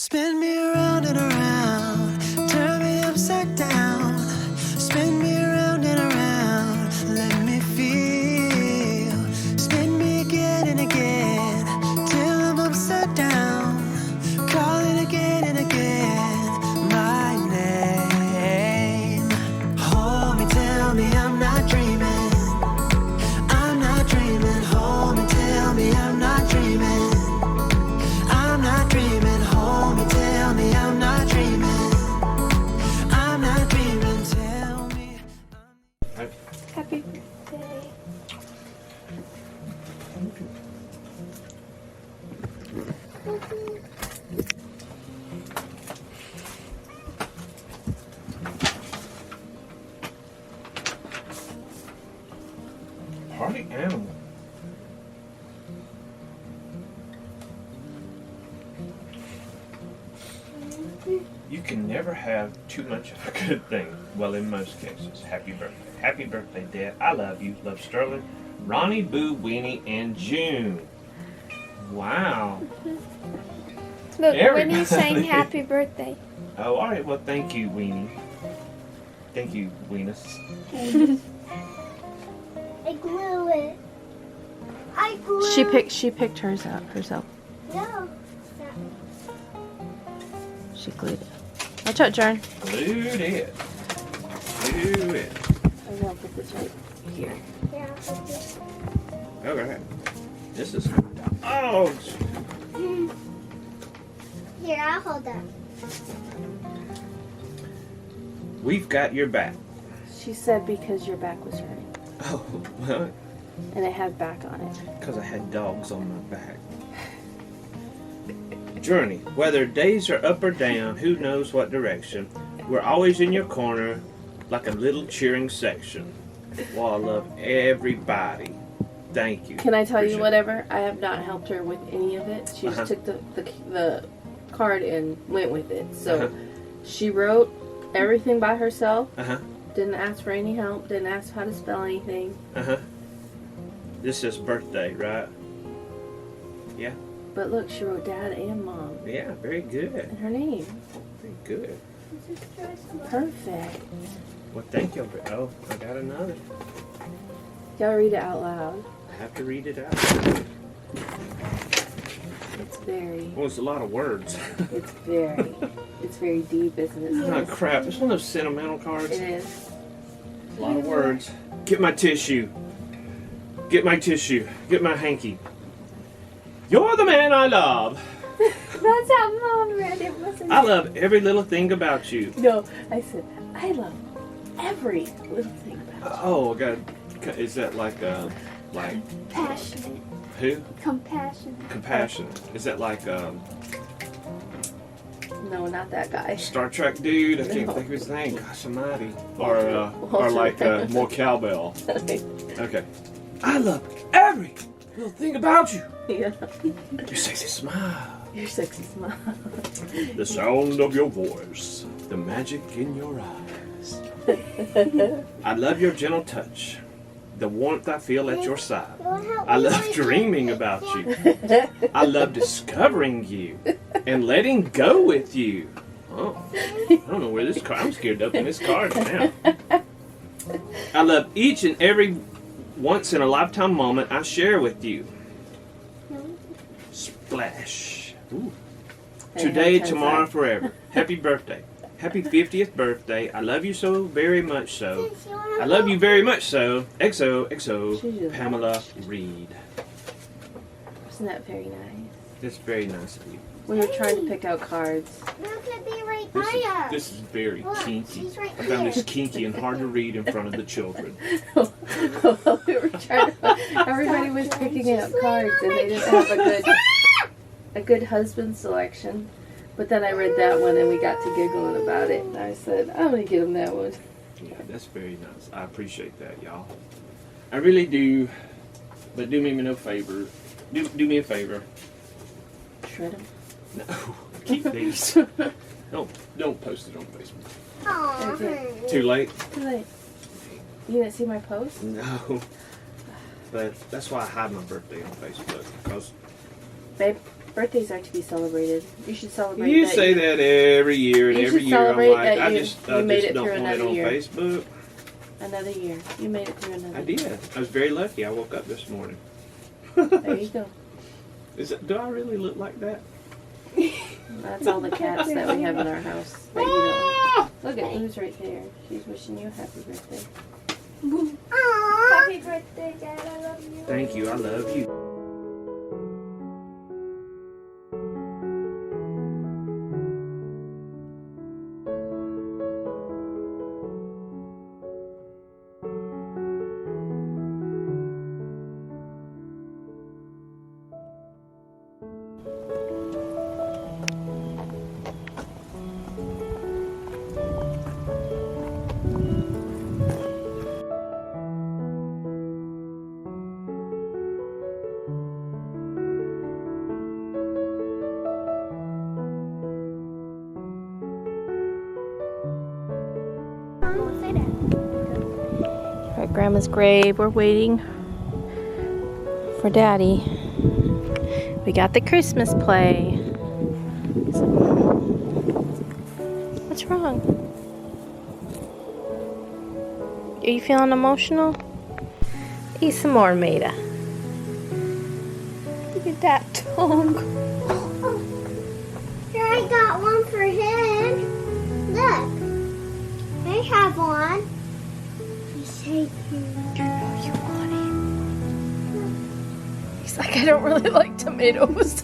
Spin me around and around, turn me upside down. Spin me around and around, let me feel. Spin me again and again, till I'm upside down. Calling again and again, my name. Hold me, tell me I'm not dreaming. I'm not dreaming. Hold me, tell me I'm not dreaming. I'm not dreaming. Hold me, tell me I'm not dreaming. I'm not dreaming. Tell me. Happy birthday. Party animal. You can never have too much of a good thing. Well, in most cases. Happy birthday. Happy birthday, Dad. I love you. Love, Sterling, Ronnie, Boo, Weenie, and June. Wow. Look, Everybody. Winnie's saying happy birthday. Oh, all right. Well, thank you, Weenie. Thank you, Weenus. I glue it. I glue. She picked hers out herself. No. She glued it. Watch out, Jern. Glued it. Glued it. I'm gonna put this right here. Yeah. Okay. Okay. This is. Oh. Here, I'll hold that. We've got your back. She said because your back was hurting. Oh, well, And it had back on it. because I had dogs on my back. Journey, whether days are up or down, who knows what direction, we're always in your corner like a little cheering section. Well, I love everybody. Thank you. Can I tell you Appreciate whatever? I have not helped her with any of it. She just took the card and went with it. So she wrote everything by herself. Uh-huh. Didn't ask for any help. Didn't ask how to spell anything. Uh-huh. This is birthday, right? Yeah. But look, she wrote dad and mom Yeah, very good. and her name. Very good. Perfect. Well, thank you. Oh, I got another. Y'all read it out loud. I have to read it out. It's very, Well, it's a lot of words. it's very deep, isn't it? Oh, crap. It's one of those sentimental cards. It is. A lot of words. Get my tissue. Get my tissue. Get my hanky. You're the man I love. That's how Mom read it, wasn't I it? love every little thing about you. No, I said, I love every little thing about Oh, God. Is that like Passionate. who? Compassionate. Compassion. Is that like you. No, not that guy. Star Trek dude? I can't No. think of his name. Gosh almighty. Or like more cowbell. Okay. I love every little thing about you. Yeah. Your sexy smile. Your sexy smile. The sound of your voice. The magic in your eyes. I love your gentle touch. The warmth I feel at your side. I love dreaming about you. I love discovering you and letting go with you. Oh, I don't know where this card. I'm scared to open this card now. I love each and every once in a lifetime moment I share with you. Splash. Ooh. Today, tomorrow, forever. Happy birthday. Happy 50th birthday. I love you so very much so. I love you very much so. XOXO, Pamela Reed. Isn't that very nice? That's very nice of you. We were trying to pick out cards. Look at me right by us. This is very Look, kinky. she's right I found here. this kinky and hard to read in front of the children. Well, we were trying to, everybody was picking out cards and they didn't have a good husband selection. But then I read that one and we got to giggling about it. And I said, I'm going to get him that one. Yeah, that's very nice. I appreciate that, y'all. I really do. But do me no favor. Do me a favor. Shred him. No, keep these. Don't post it on Facebook. Aw, Okay. honey. Too late? Too late. You didn't see my post? No. But that's why I hide my birthday on Facebook. Because Babe, Birthdays are to be celebrated. You should celebrate. You say that every year, and You every should year I'm celebrate like, that I you just made it don't through want it another on year. Facebook. Another year. You made it through another I year. did. I was very lucky. I woke up this morning. There you go. Do I really look like that? That's all the cats that we have in our house that you don't. Look at Lou's right there. She's wishing you a happy birthday. Happy birthday, Dad. I love you. Thank you. I love you. Say that. We're at Grandma's grave. We're waiting for Daddy. We got the Christmas play. What's wrong? Are you feeling emotional? Eat some more, Maida. Look at that tongue. Here, I got one for him. Look. I have one. You want it? He's like, I don't really like tomatoes.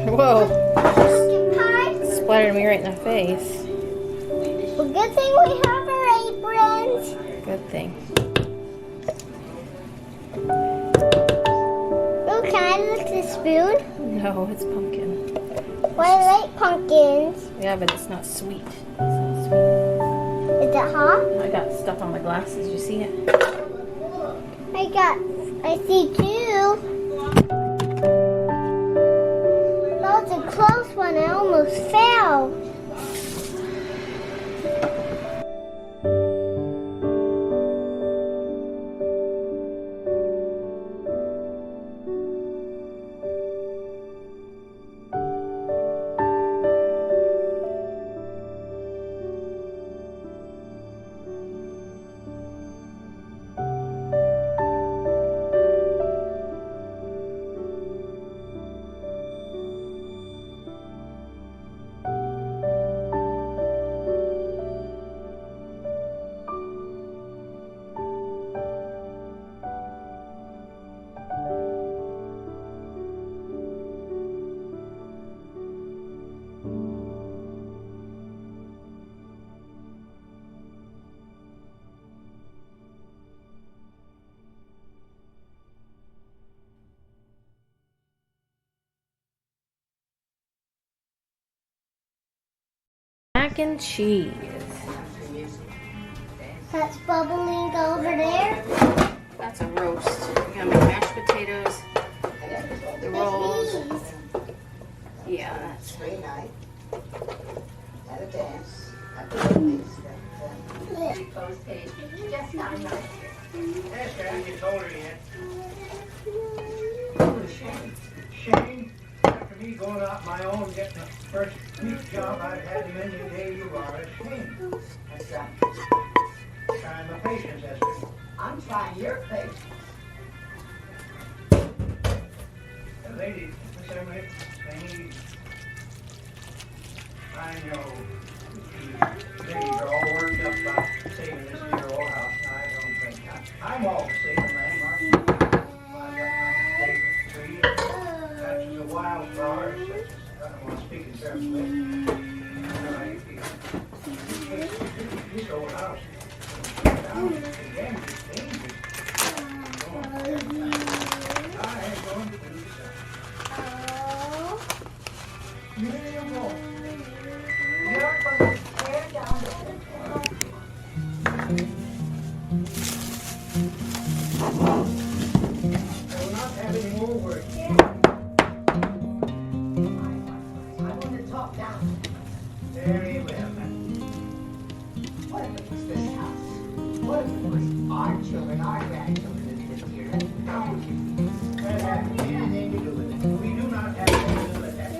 Whoa. Splattered me right in the face. Well, good thing we have our aprons. Good thing. Oh, can I lick the spoon? No, it's pumpkin. Well, I like pumpkins. Yeah, but it's not sweet. It's not sweet. Is it hot? I got stuff on my glasses. You see it? I see two. That was a close one. I almost fell. Mac and cheese. That's bubbling over there. That's a roast. We got my mashed potatoes, the rolls. Yeah, that's Spring night. Had a dance. At the Wendy's. closed page. Just not right Esther, I get older yet. Shane, after me going out my own, getting the first peak job I've had in many a day, you are a shame. That's right. Trying my patience, Esther. I'm trying your patience. The lady, Miss Emily, they need. I know. You ladies are all worked up about saving this dear old house. I don't think I'm all for saving land, Mark. I've got my favorite tree. That's the wildflowers. I don't want to speak in terms of it. This old house. Down again, it's dangerous. I ain't going to do so. Here you go. You're going to tear down the I will not have any more words. I'm going to talk down. Very well. What if it was this house? What if it was our children, our grandchildren that lived here? How would you feel? That has anything to do with it. We do not have anything to do with that.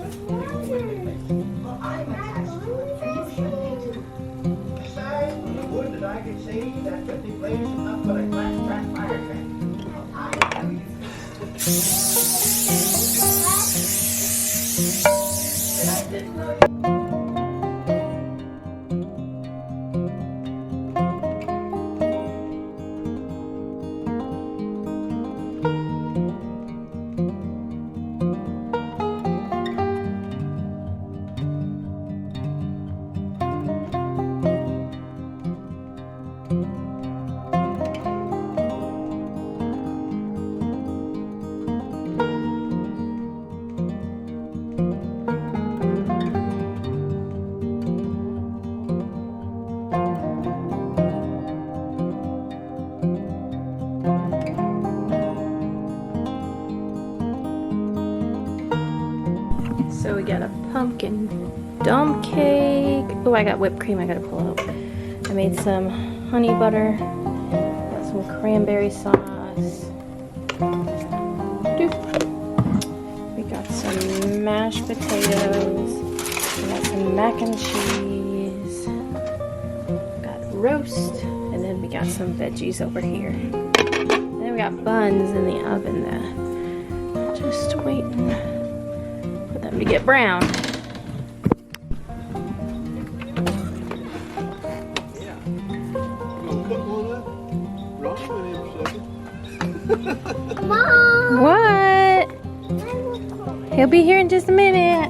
Well, I'm attached to it, and you should be too. Besides, from the wood that I can see, that 50 blades is not but a crack fire trap. I know you. But I didn't know you. So we got a pumpkin dump cake. Oh, I got whipped cream I gotta pull out. I made some honey butter. Got some cranberry sauce. Doop. We got some mashed potatoes. We got some mac and cheese. Got roast. And then we got some veggies over here. And then we got buns in the oven there. Just waiting for them to get brown. Mom! What? He'll be here in just a minute.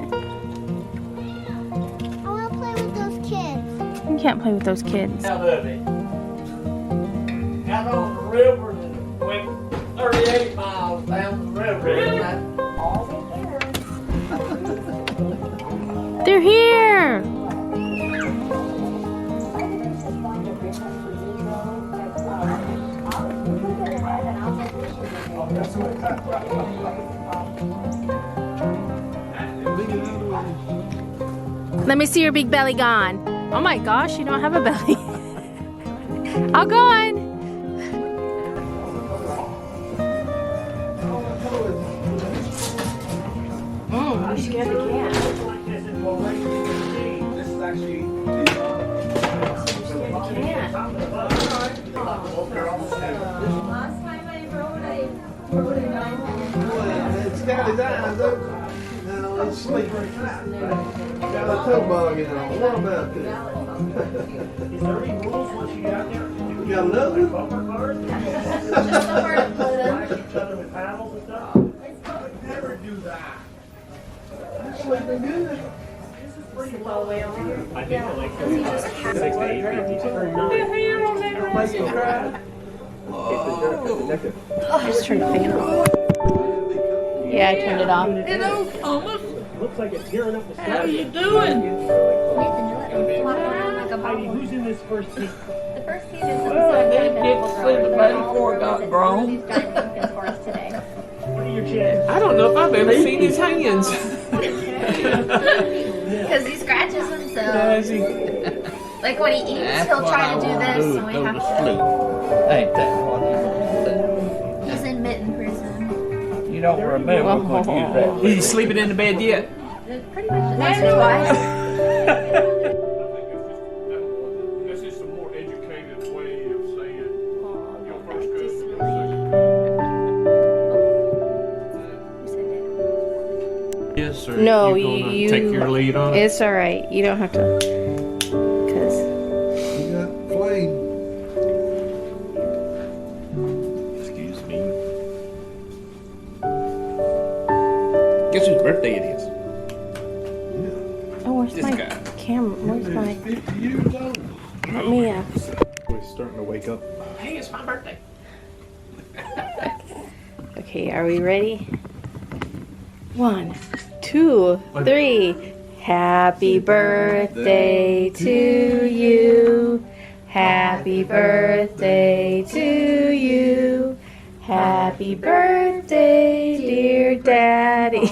I want to play with those kids. You can't play with those kids. Out of it. Out on the river and went 38 miles down the river. And that's all they They're here. Let me see your big belly gone. Oh my gosh, you don't have a belly. I'll go on. You scared the cat. This is actually Last time I rode a 900. It's got his eyes open. Now it's sleeping. Got a toe bug in it. What about this? Is there any rules once you get out there? You got another one? Bumper cars? Just somewhere to put Flash them. each other with paddles and stuff? Would never do that. That's sleeping good. All the way over here. I think I like 6 to 8 feet. Make it cry. I just turned the fan off. Yeah, I turned it off. Hello, Thomas. Looks like it's gearing up to How start. you doing? Flop around like a Heidi, who's in this first seat? The first seat is Well, they did sleep the night before it got grown. What are your chances? I don't know if I've ever seen his hands. Because he scratches himself. Does he? Like when he eats, he'll try to do this, and we Go have to to. sleep. Ain't that what you want He's in mitten prison. to do? You don't remember when you was that. Is he sleeping in the bed yet? Pretty much once or twice. This is a more educated way of saying your first cousin, your second. Yes, sir. No, you gonna you- take your lead on it. It's all right. You don't have to. Cause You got flame. Excuse me. Guess whose birthday it is? oh, where's This my guy. camera? Where's my? 50 years old. Let me. We're starting to wake up. Hey, it's my birthday. Okay, are we ready? 1, 2, 3. Happy birthday to you. Happy birthday to you. Happy birthday, dear Daddy.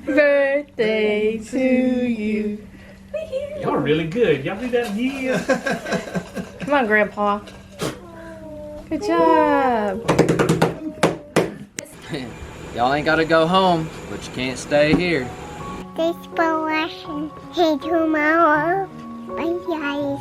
Birthday to you. Y'all are really good. Y'all do that again. Come on, Grandpa. Good job. Y'all ain't gotta go home, but you can't stay here. Thanks for watching. Hey, tomorrow. Bye, guys.